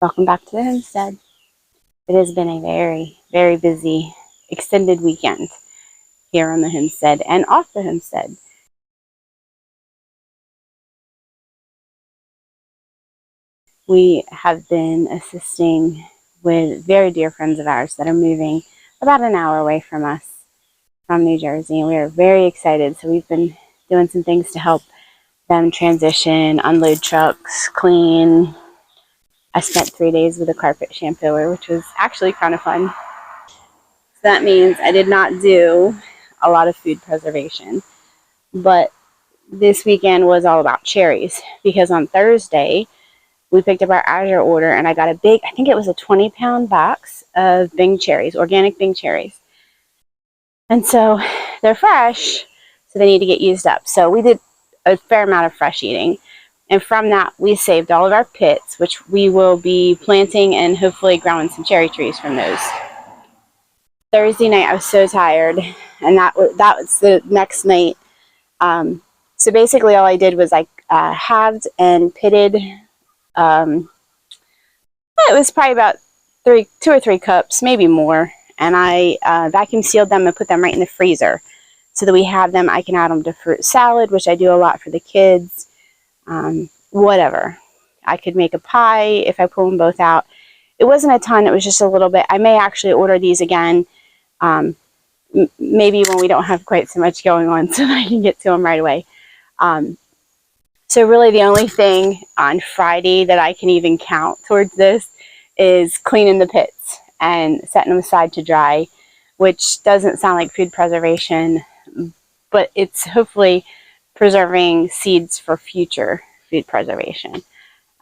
Welcome back to the homestead. It has been a very, very busy extended weekend here on the homestead and off the homestead. We have been assisting with very dear friends of ours that are moving about an hour away from us from New Jersey, and we are very excited. So we've been doing some things to help them transition, unload trucks, clean. I spent 3 days with a carpet shampooer, which was actually kind of fun. So that means I did not do a lot of food preservation, but this weekend was all about cherries because on Thursday we picked up our Azure order and I got a big, I think it was a 20-pound box of Bing cherries, organic Bing cherries. And so they're fresh, so they need to get used up. So we did a fair amount of fresh eating. And from that, we saved all of our pits, which we will be planting and hopefully growing some cherry trees from those. Thursday night, I was so tired, and that was the next night. So basically, all I did was I halved and pitted. It was probably about 2 or 3 cups, maybe more, and I vacuum sealed them and put them right in the freezer, so that we have them. I can add them to fruit salad, which I do a lot for the kids. Whatever. I could make a pie if I pull them both out. It wasn't a ton. It was just a little bit. I may actually order these again. Maybe when we don't have quite so much going on, so that I can get to them right away. So really the only thing on Friday that I can even count towards this is cleaning the pits and setting them aside to dry, which doesn't sound like food preservation, but it's hopefully preserving seeds for future food preservation.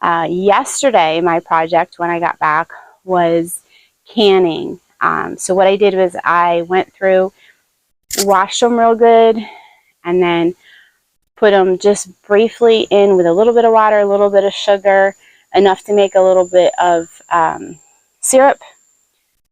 Yesterday, my project when I got back was canning. So what I did was I went through, washed them real good, and then put them just briefly in with a little bit of water, a little bit of sugar, enough to make a little bit of syrup,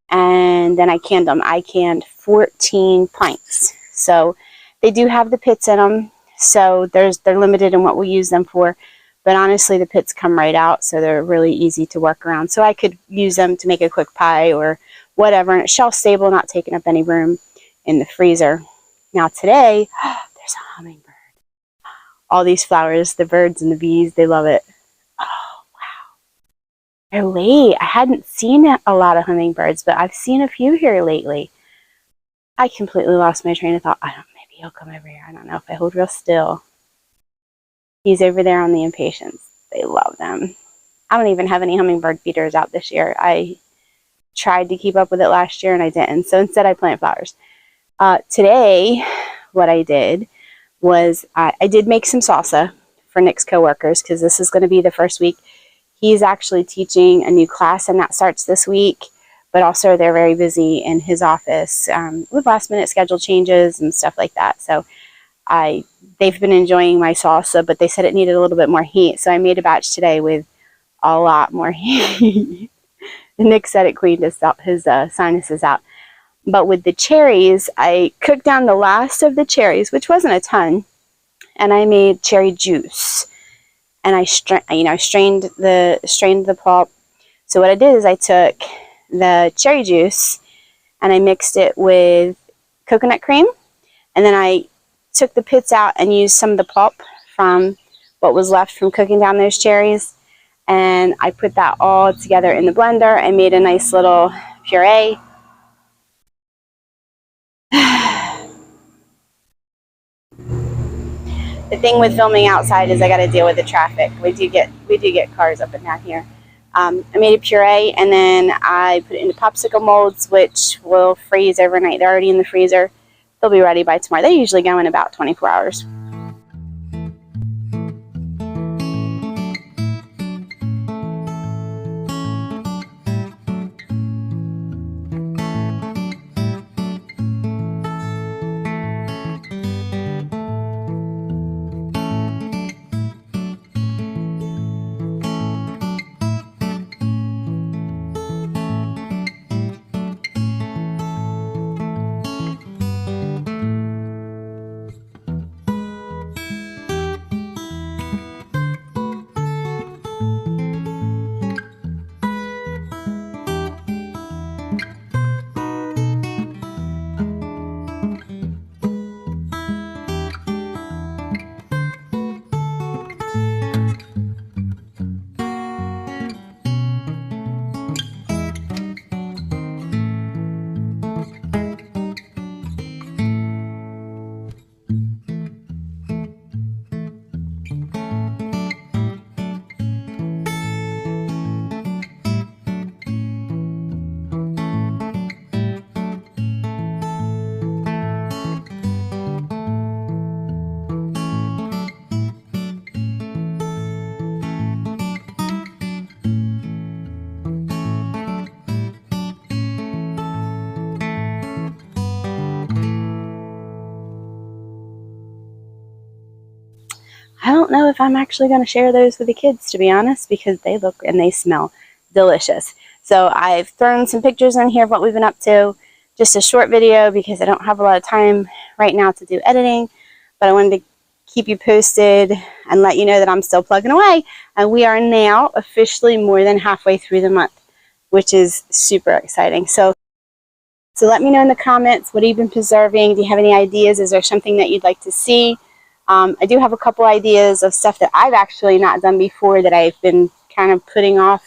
and then I canned them. I canned 14 pints. So they do have the pits in them, so they're limited in what we'll use them for. But honestly, the pits come right out, so they're really easy to work around. So I could use them to make a quick pie or whatever, and it's shelf stable, not taking up any room in the freezer. Now today, there's a hummingbird. All these flowers, the birds and the bees, they love it. Oh, wow. They're late. I hadn't seen a lot of hummingbirds, but I've seen a few here lately. I completely lost my train of thought. Maybe he'll come over here. I don't know if I hold real still. He's over there on the impatiens. They love them. I don't even have any hummingbird feeders out this year. I tried to keep up with it last year and I didn't. So instead I plant flowers. Today, what I did was I did make some salsa for Nick's coworkers because this is going to be the first week. He's actually teaching a new class and that starts this week. But also they're very busy in his office with last minute schedule changes and stuff like that. So they've been enjoying my salsa, but they said it needed a little bit more heat. So I made a batch today with a lot more heat. Nick said it cleaned his sinuses out. But with the cherries, I cooked down the last of the cherries, which wasn't a ton, and I made cherry juice. And I strained the pulp. So what I did is I took the cherry juice and I mixed it with coconut cream, and then I took the pits out and used some of the pulp from what was left from cooking down those cherries, and I put that all together in the blender and made a nice little puree. The thing with filming outside is I got to deal with the traffic. We do get cars up and down here. I made a puree and then I put it into popsicle molds, which will freeze overnight. They're already in the freezer. They'll be ready by tomorrow. They usually go in about 24 hours. don't know if I'm actually going to share those with the kids, to be honest, because they look and they smell delicious. So I've thrown some pictures in here of what we've been up to. Just a short video because I don't have a lot of time right now to do editing, but I wanted to keep you posted and let you know that I'm still plugging away. And we are now officially more than halfway through the month, which is super exciting. So let me know in the comments, what have you been preserving? Do you have any ideas? Is there something that you'd like to see? I do have a couple ideas of stuff that I've actually not done before that I've been kind of putting off,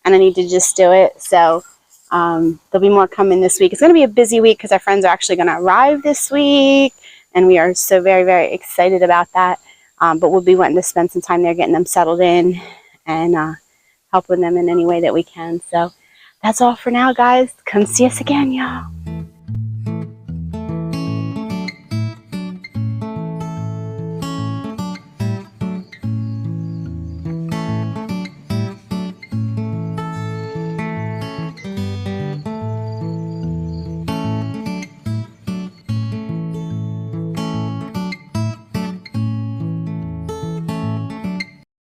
and I need to just do it. So there'll be more coming this week. It's going to be a busy week because our friends are actually going to arrive this week, and we are so very, very excited about that. But we'll be wanting to spend some time there getting them settled in and helping them in any way that we can. So that's all for now, guys. Come see us again, y'all.